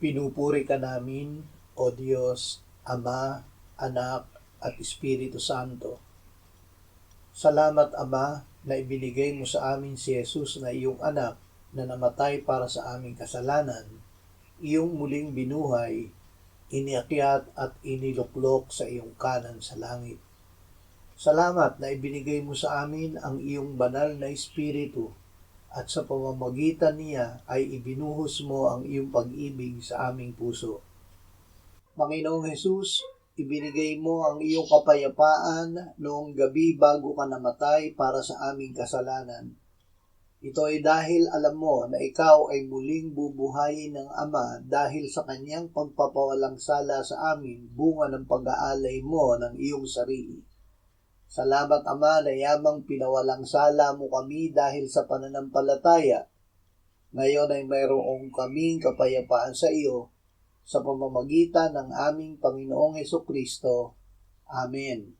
Pinupuri ka namin, O Diyos, Ama, Anak, at Espiritu Santo. Salamat, Ama, na ibinigay mo sa amin si Jesus na iyong anak na namatay para sa aming kasalanan, iyong muling binuhay, iniakyat at iniluklok sa iyong kanan sa langit. Salamat na ibinigay mo sa amin ang iyong banal na Espiritu at sa pamamagitan niya ay ibinuhos mo ang iyong pag-ibig sa aming puso. Panginoong Jesus, ibinigay mo ang iyong kapayapaan noong gabi bago ka namatay para sa aming kasalanan. Ito ay dahil alam mo na ikaw ay muling bubuhayin ng Ama dahil sa kanyang pagpapawalang sala sa amin, bunga ng pag-aalay mo ng iyong sarili. Salamat, Ama, na yamang pinawalang sala mo kami dahil sa pananampalataya. Ngayon ay mayroong kaming kapayapaan sa iyo sa pamamagitan ng aming Panginoong Hesukristo. Amen.